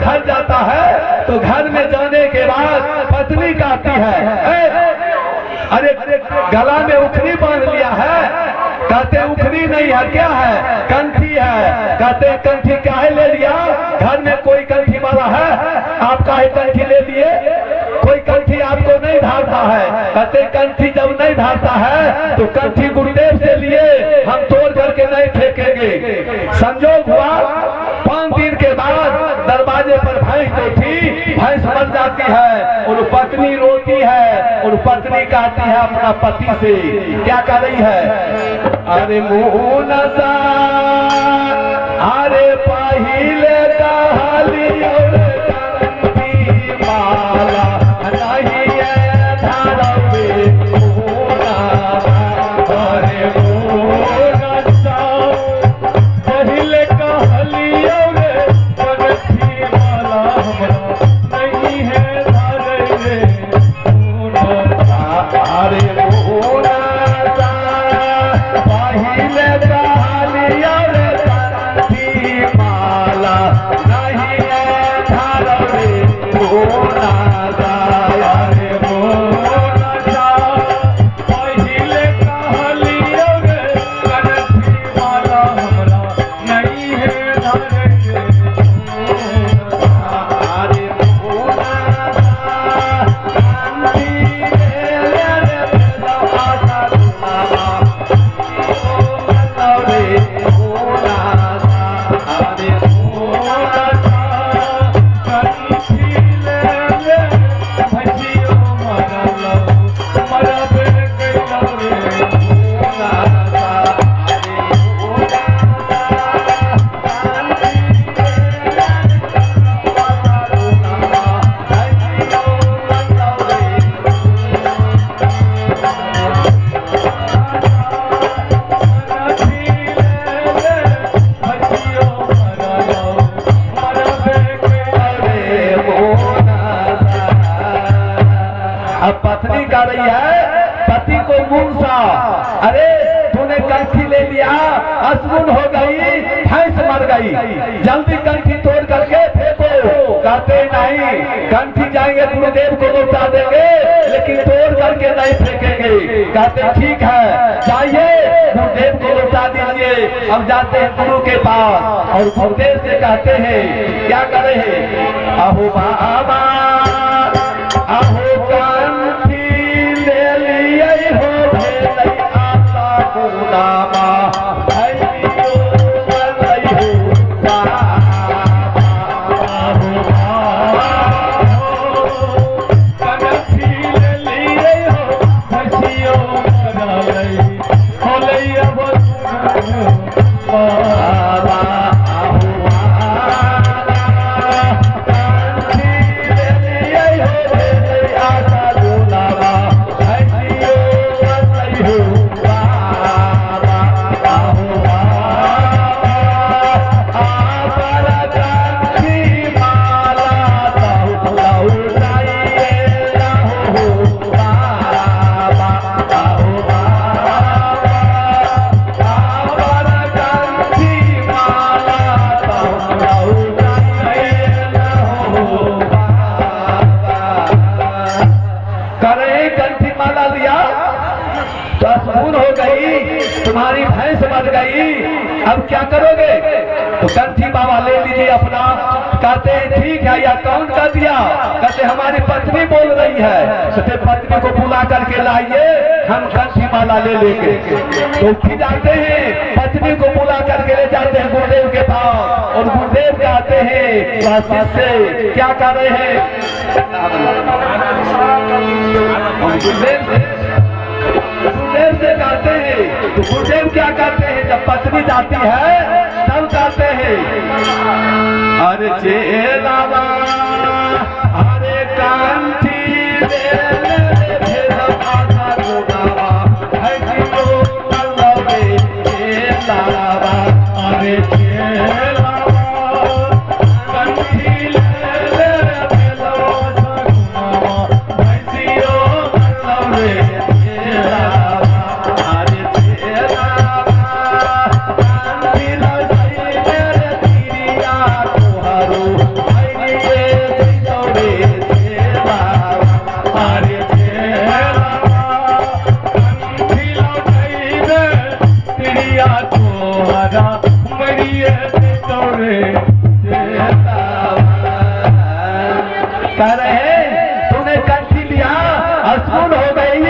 घर जाता है तो घर में जाने के बाद पत्नी कहती है अरे गला में उखरी बांध लिया है। कहते उखरी नहीं है, क्या है? कंठी है। कहते कंठी काहे ले लिया? घर में कोई कंठी वाला है? आप काहे कंठी ले लिए? कोई कंठी आपको नहीं धारता है। कहते कंठी जब नहीं धारता है तो कंठी गुरुदेव से लिए, हम तोड़ करके नहीं फेंकेंगे। संजोग हुआ 5 दिन के बाद दरवाजे पर भैंस जो थी, भैंस मर जाती है और पत्नी रोती है और पत्नी कहती है अपना पति से, क्या कर रही है? अरे मुँह नसा अरे पहिले कहली और कंठी माला नहीं है धरवे मुँह अरे मुँह नसा पहिले कहली और कंठी माला नहीं है धरवे अरे पत्नी कह रही है पति को मूसा, अरे तूने कंठी ले लिया, असगुन हो गई, भैंस मर गई, जल्दी कंठी तोड़ करके फेंको। कहते नहीं, कंठी जाएंगे गुरुदेव को लौटा देंगे लेकिन तोड़ करके नहीं फेंकेंगे। कहते ठीक है, जाइए गुरुदेव को लौटा दीजिए। अब जाते हैं गुरु के पास और गुरुदेव से कहते हैं, क्या करे है? अहो बाबा अहो कंठी ले लिए हो भेलै आशा गुनामा तुम्हारी भैंस मर गई, अब क्या करोगे? तो कंठी बाबा ले लीजिए अपना। कहते हैं ठीक है, या कौन कर दिया? कहते हमारी पत्नी बोल रही है। कहते पत्नी को बुला करके लाइए, हम कंठी माला ले लेंगे। तो फिर जाते हैं, पत्नी को बुला करके ले जाते हैं गुरुदेव के पास और गुरुदेव कहते हैं से क्या कर रहे हैं? गुरुदेव से कहते हैं, तो गुरुदेव क्या कहते हैं? जब पत्नी जाती है तब कहते हैं, अरे चेलावा अरे कंठी कह रहे हैं तूने कंठी लिया, असूल हो गई,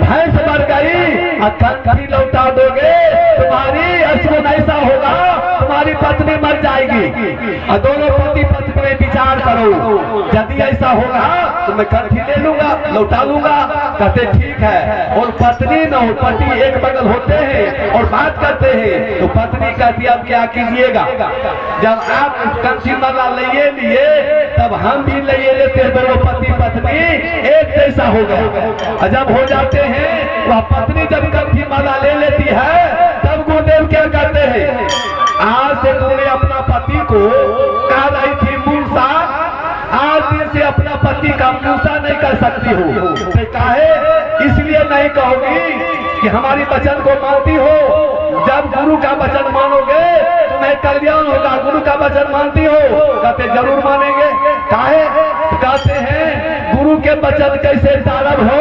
भैंस मर गई, और कंठी लौटा दोगे तुम्हारी असूल ऐसा होगा तुम्हारी पत्नी मर जाएगी। और दोनों पति पत्नी में विचार करो, यदि ऐसा होगा तो मैं कंठी ले लूंगा, लौटा लूंगा। कहते ठीक है। और पत्नी न हो, पति एक बगल होते हैं और बात करते हैं, तो पत्नी कहती अब क्या कीजिएगा, जब आप कंठी माला लिए तब हम भी लिए लेते हैं, दोनों पति पत्नी एक जैसा हो गए। जब हो जाते हैं वह पत्नी जब कंठी माला ले लेती है, तब गुरुदेव क्या कहते हैं, आज से तुमने अपना पति को कह रही थी मूसा, आज दिन से अपना पति का मूसा नहीं कर सकती हो। तो काहे इसलिए नहीं कहोगी कि हमारी वचन को मानती हो, जब गुरु का वचन मानोगे तुम्हें कल्याण होगा। गुरु का वचन मानती हो? कहते जरूर मानेंगे। काहे? कहते हैं गुरु के वचन कैसे तालब हो,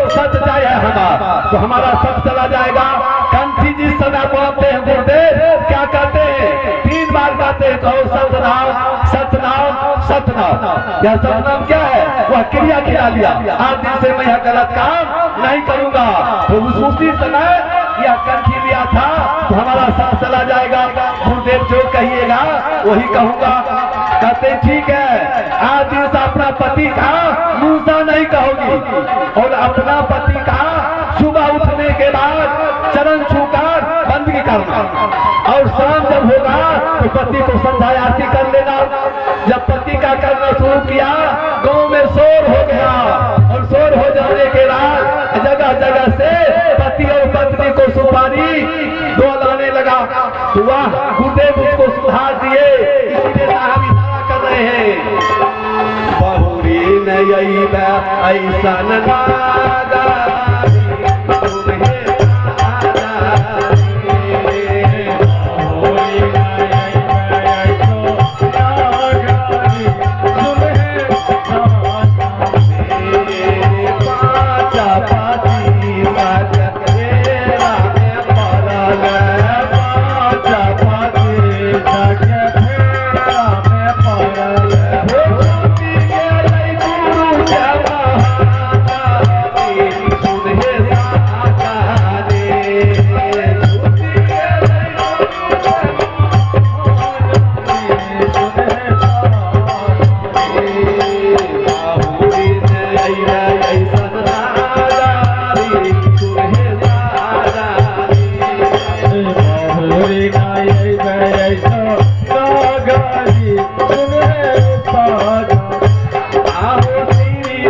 सत जाए हमारा, तो हमारा सब चला जाएगा। कंठी जिस समय बोलते हैं गुरुदेव क्या कहते हैं, 3 बार कहते हैं, कहो सतनाम सतनाम सतनाम। यह सतनाम क्या है, वह क्रिया खिला लिया, आज दिन से मैं यह गलत काम नहीं करूंगा। तो उसी समय यह कंठी लिया था, तो हमारा साथ चला जाएगा। गुरुदेव जो कहिएगा वही कहूंगा। कहते ठीक है, आज दिन से अपना पति का मूसा नहीं कहोगी, और अपना पति का सुबह उठने के बाद चरण छूकर बंदगी करना, और शाम जब होगा तो पति को संध्या आरती कर लेना। जब पति का करना शुरू किया, गांव में शोर हो गया, और शोर हो जाने के बाद जगह जगह से पति और पत्नी को सुपारी दो लाने लगा। तो वह गुरुदेव उसको सुधार दिए, इसलिए साहब इशारा कर रहे हैं, बहुरी नहीं ऐसा नागा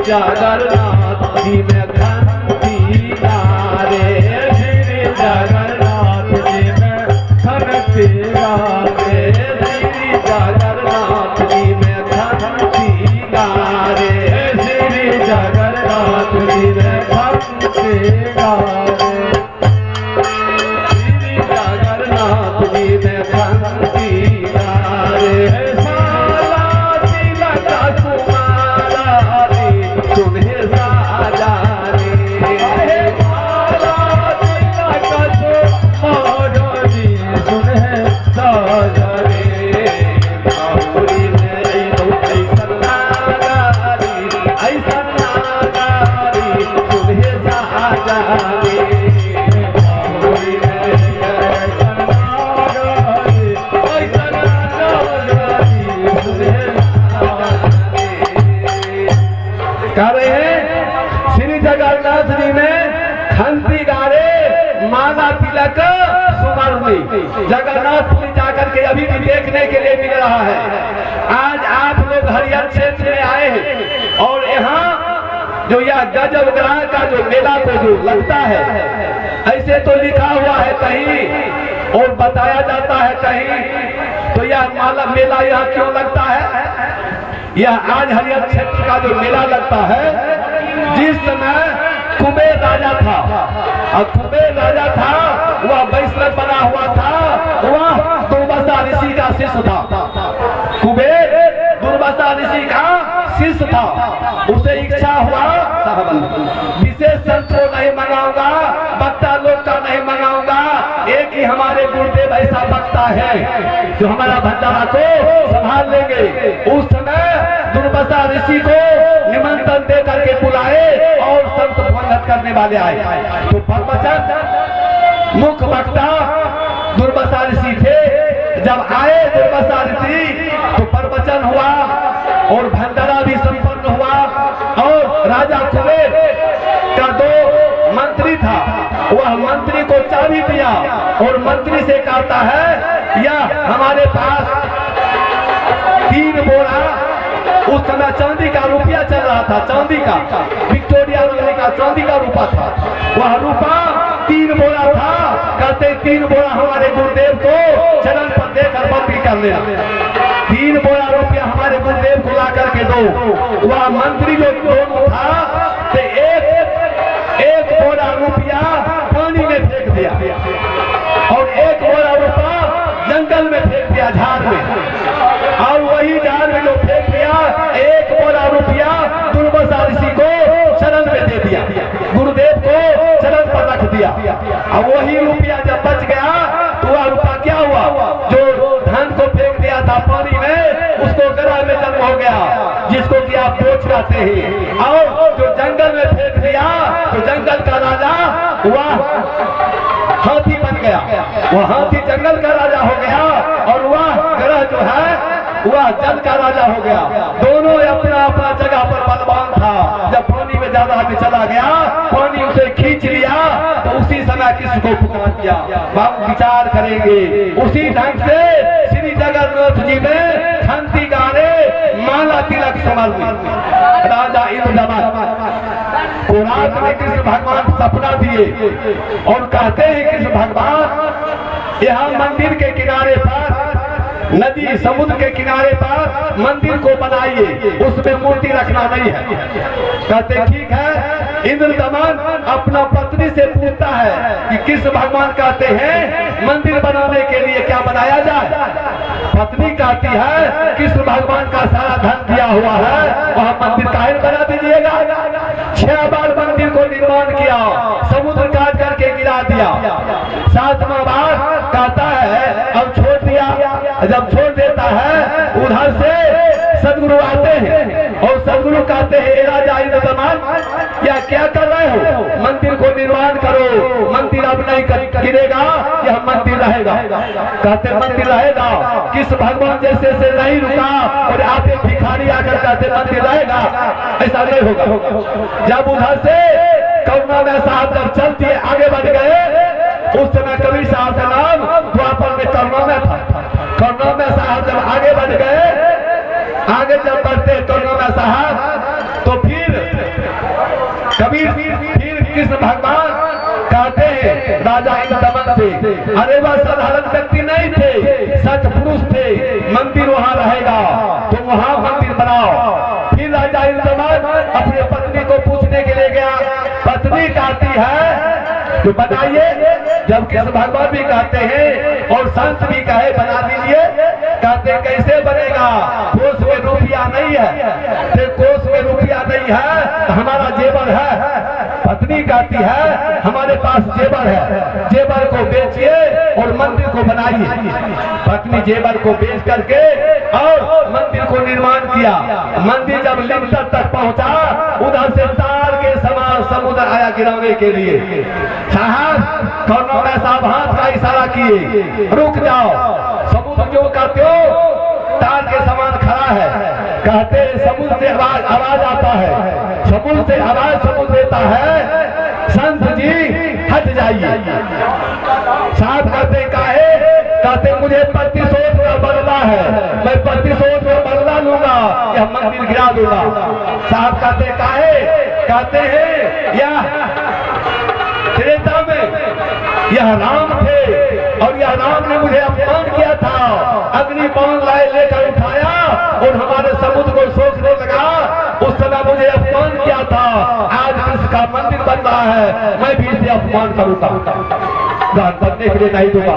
जगन्नाथ जी में घंटी गारे, श्री जगन्नाथ जी में घंटी गारे, श्री जगन्नाथ जी में घंटी गारे, श्री जगन्नाथ जी में घंटी गारे, श्री जगन्नाथ जी में घंटी गारे। कह रहे हैं श्री जगन्नाथ जी में घंटी गारे, माला तिलक सुमरनी। जगन्नाथपुरी जाकर के अभी भी देखने के लिए मिल रहा है। आज आप लोग हरियर क्षेत्र में आए हैं, और यहाँ जो यह गजब ग्रह का जो मेला को जो लगता है, ऐसे तो लिखा हुआ है कहीं और बताया जाता है कहीं, तो यह माला मेला यहाँ क्यों लगता है? यह आज हरियर क्षेत्र का जो मेला लगता है, जिस समय कुबेर राजा था, और कुबेर राजा था वह वैष्णव बना हुआ था, वह दुर्वासा ऋषि का शिष्य था। कुबेर दुर्वासा ऋषि का शिष्य था। उसे इच्छा हुआ विशेष संत को नहीं मनाऊंगा, वक्ता लोग का नहीं मनाऊंगा, एक ही हमारे गुरुदेव ऐसा वक्ता है जो हमारा भंडारा को संभाल लेंगे। उस समय दुर्वासा ऋषि को निमंत्रण दे करके बुलाए और संत भंगत करने वाले आए। तो प्रवचन मुख्य वक्ता दुर्वासा ऋषि थे। जब आए दुर्वासा ऋषि तो प्रवचन हुआ और भंडारा भी संपन्न हुआ। और राजा कुबेर का 2 मंत्री था, वह मंत्री को चाबी दिया और मंत्री से कहता है यह हमारे पास 3 बोरा, उस समय चांदी का रुपया चल रहा था, चांदी का विक्टोरिया रानी का चांदी का रूपा था, वह रूपा 3 बोरा था। कहते 3 बोरा हमारे गुरुदेव को चरण पर देकर बंदी कर लेना, 3 बोरा रुपया हमारे गुरुदेव को ला करके दो। वह मंत्री जो दोनों था तो एक बोरा रुपया पानी में फेंक दिया और 1 बोरा रुपया जंगल में फेंक दिया, झाड़ में। और वही झाड़ में जो फेंक दिया 1 बोरा रुपया दुर्वासा ऋषि को चरण में दे दिया, गुरुदेव को चरण पर रख दिया। अब वही रुपया जब बच गया तो वह रुपया क्या हुआ, जो धन को फेंक दिया था पानी में, उसको गला में जन्म हो गया, जिसको कि आप बोझ कहते हैं। और जो जंगल में फेंक दिया तो जंगल का राजा वह हाथी बन गया, वह हाथी जंगल का राजा हो गया और वह ग्रह जो है वह जल का राजा हो गया। दोनों अपना अपना जगह पर बलवान था। जब पानी में ज्यादा आगे चला गया, पानी उसे खींच लिया तो उसी समय किसको पुकार दिया, हम विचार करेंगे। उसी ढंग से श्री जगन्नाथ जी में खंती गाने माला तिलक समर्पित राजा इंद्रदमन को रात में कृष्ण भगवान सपना दिए और कहते हैं कृष्ण भगवान यहाँ मंदिर के किनारे पर, नदी समुद्र के किनारे पर मंदिर को बनाइए, उसमें मूर्ति रखना नहीं है। कहते ठीक है। इंद्रदमन अपना पत्नी से पूछता है कि कृष्ण भगवान कहते हैं मंदिर बनाने के लिए क्या बनाया जाए। पत्नी कहती है कृष्ण भगवान का सारा धन दिया हुआ है, वह मंदिर काहे बना दीजिएगा। 6 बार मंदिर को निर्माण किया, समुद्र काट करके गिरा दिया। 7वां बार कहता है अब छोड़ दिया। जब छोड़ देता है उधर से सदगुरु आते हैं और सदगुरु कहते हैं राजा इंद्रदमन क्या कर रहे हो, मंदिर को निर्माण करो, मंदिर अब नहीं गिरेगा, यह मंदिर रहेगा। कहते मंदिर रहेगा, किस भगवान जैसे से नहीं रुका और आप एक भिखारी आकर कहते मंदिर रहेगा, ऐसा नहीं होगा। जब उधर से करुणा में साहब जब चल दिए आगे बढ़ गए, उस समय कबीर साहब का नाम द्वापर में करुणा में था। करुणा में साहब जब आगे बढ़ गए, आगे जब बढ़ते करुणा में साहब तो फिर कबीर फिर कृष्ण भगवान कहते हैं राजा इंद्रदमन से, अरे वह साधारण व्यक्ति नहीं थे, सच पुरुष थे, मंदिर वहां रहेगा, तुम वहां मंदिर बनाओ। फिर राजा इंद्रदमन अपनी पत्नी को पूछने के लिए गया, पत्नी कहती है तो बताइए। जब कृष्ण भगवान भी कहते हैं और संत भी कहे बना दीजिए, कहते कैसे बनेगा, कोष में रुपया नहीं है, तो कोष में रुपया नहीं है तो हमारा जेवर है। पत्नी कहती है हमारे पास जेवर है, जेवर को बेचिए और मंदिर को बनाइए। पत्नी जेवर को बेच करके और मंदिर को निर्माण किया। मंदिर जब लिंटर तक पहुंचा, उधर से तार के समान समुद्र आया गिराने के लिए। साहब करुणा में साहब हाथ का इशारा किए, रुक जाओ। समुद्र जो कहते हो तार के समान खड़ा है, कहते समुद्र से आवाज आता है, समुद्र से आवाज समुद्र देता है, संत जी हट जाइए। साहब कहते काहे, कहते मुझे प्रतिशोध का बदला है, मैं प्रतिशोध का बदला लूंगा, यह मंदिर गिरा दूंगा। साहब कहते काहे, कहते हैं यह त्रेता में यह राम थे और यह राम ने मुझे अपमान किया था, अग्नि बाण लाए लेकर उठाया और हमारे समुद्र को सोखने लगा, उस समय मुझे अपमान किया था। आज इसका मंदिर बन रहा है, मैं भी इसे अपमान करूंगा, बनने के लिए नहीं दूंगा।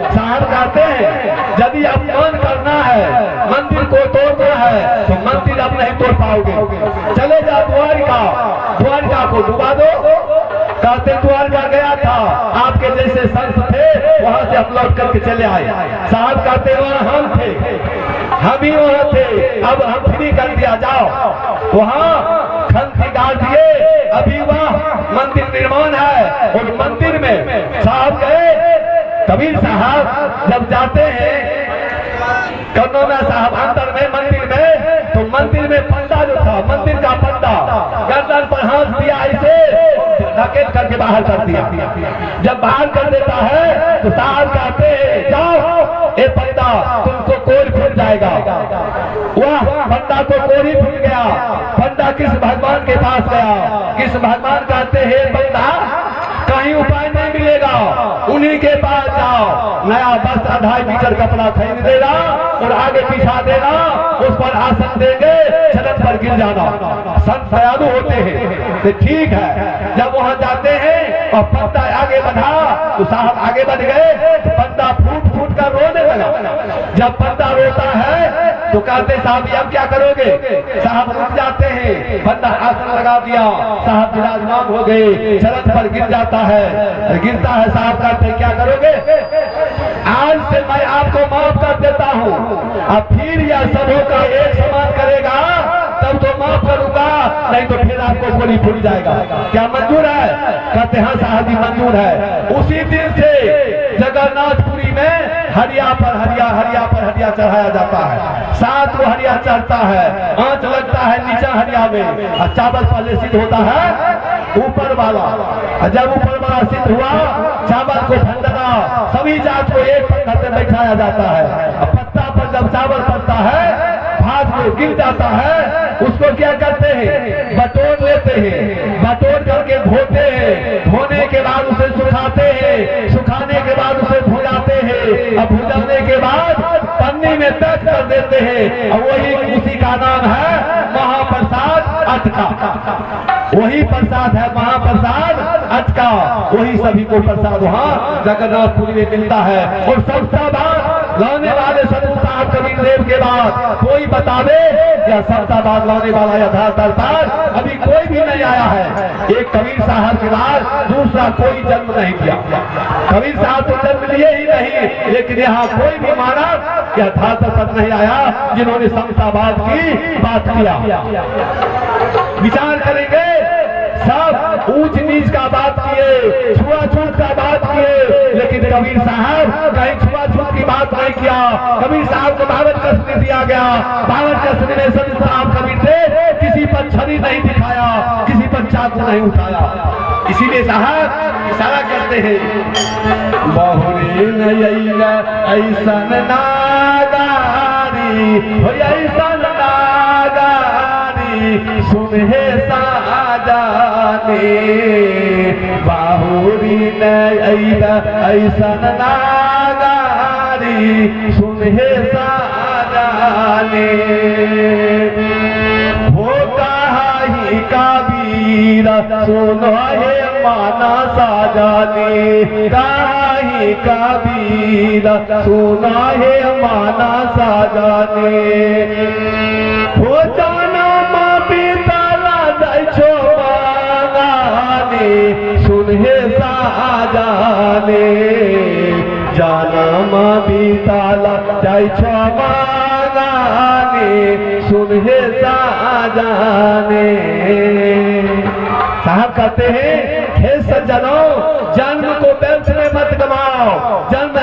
साहब कहते हैं यदि अपमान करना है, मंदिर को तोड़ना है तो मंदिर अब नहीं तोड़ पाओगे, चले जाओ द्वारिका, द्वारिका को डुबा दो, कहते द्वारका गया था, आपके जैसे संत थे, वहां से हम लौट करके चले आए। साहब कहते वहां हम थे, हम ही वहां थे, अब हम फ्री कर दिया, जाओ वहां खंती गाड़ दिए। अभी वह मंदिर निर्माण है और मंदिर में साहब गए। कबीर साहब जब जाते हैं कन्नौना साहब अंदर में मंदिर में, तो मंदिर में पंडा जो था, मंदिर का पंडा गर्दन पर हाथ दिया, ऐसे धकेल करके बाहर कर दिया। जब बाहर कर देता है तो साहब कहते हैं जाओ ए पंडा, तुमको कोर फूट जाएगा। वह पंडा को कोरी फूट गया। पंडा किस भगवान के पास गया, किस भगवान कहते हैं पंडा कहीं उपाय नहीं मिलेगा, उन्हीं के पास जाओ। नया बस 2.5 मीटर कपड़ा खरीद देगा और आगे पिछा देगा, उस पर आसन देंगे, छलक पर गिर जाना। संत दयालु होते हैं तो ठीक है। जब वहां जाते हैं और पंडा आगे बढ़ा तो साहब आगे बढ़ गए, तो पंडा फूट फूट कर रोने लगा। जब पंडा रोता है तो कहते साहब अब क्या करोगे? साहब रुक जाते हैं। पंडा आसन लगा दिया, साहब विराजमान हो गए, छलक पर गिर जाता है, गिरता है। साहब कहते क्या करोगे? आज से मैं आपको माफ कर देता हूँ, अब फिर यह सबों का एक समान करेगा तब तो माफ करूंगा, नहीं तो फिर आपको गोली फूट जाएगा। क्या मंजूर है? कहते हैं साहब जी मंजूर है। उसी दिन से जगन्नाथपुरी में हरिया पर हरिया चढ़ाया जाता है। 7 को हरिया चढ़ता है, आंच लगता है नीचा हरिया में, और चावल पहले सिद्ध होता है ऊपर वाला। जब ऊपर वाला सिद्ध हुआ, चावल को भंडारा सभी जात को एक पत्थर में बैठाया जाता है। पत्ता पर जब चावल पड़ता है, भात में गिर जाता है, उसको क्या करते हैं? बटोर लेते हैं, बटोर करके धोते हैं, धोने के बाद उसे सुखाते हैं, सुखाने के बाद उसे भुजाते हैं, अब भुजाने के बाद पन्नी में पैक कर देते हैं, और वही उसी का नाम है महाप्रसाद अटका। वही प्रसाद है महाप्रसाद अटका, वही सभी को प्रसाद वहाँ जगन्नाथपुरी में मिलता है। और सबका बात लाने वाले सदगुरु साहब कबीर देव के बाद कोई बतावे या सबका बात लाने वाला यथार्थ अभी कोई भी नहीं आया है। एक कबीर साहब के बाद दूसरा कोई जन्म नहीं किया। कबीर साहब तो जन्म लिए ही नहीं, लेकिन यहाँ कोई भी मानव यथार्थ पर नहीं आया जिन्होंने समतावाद की बात किया। विचार करेंगे, सब ऊंच नीच का बात किए, छुआछूत का बात किए, लेकिन कबीर साहब कहीं छुआछूत की बात नहीं किया। कबीर साहब को 52 कसने दिया गया, 52 कसने में सभी साहब कबीर ने किसी पर छड़ी नहीं दिखाया, किसी पर चाकू नहीं उठाया। इसीलिए साहब इशारा करते हैं, बहुरे नैया ऐसन नागारी हो, ऐसन नागारी सुनहे साजाने, बाहुरी नैया ऐसन नागारी सुनहे साजाने, हो कहाही कबीर सुनो हे माना साजाने, कहाही कबीर सुनो हे माना साजाने, हो जाना माँ पिताला जाय छो मांगाने, सुनहे साजाने, जाना माँ पिताला जाय छो मांगाने, सुनहे साजाने। साहब कहते हैं, हे सज्जनों, जन्म को व्यर्थ में मत गवाओ, जन्म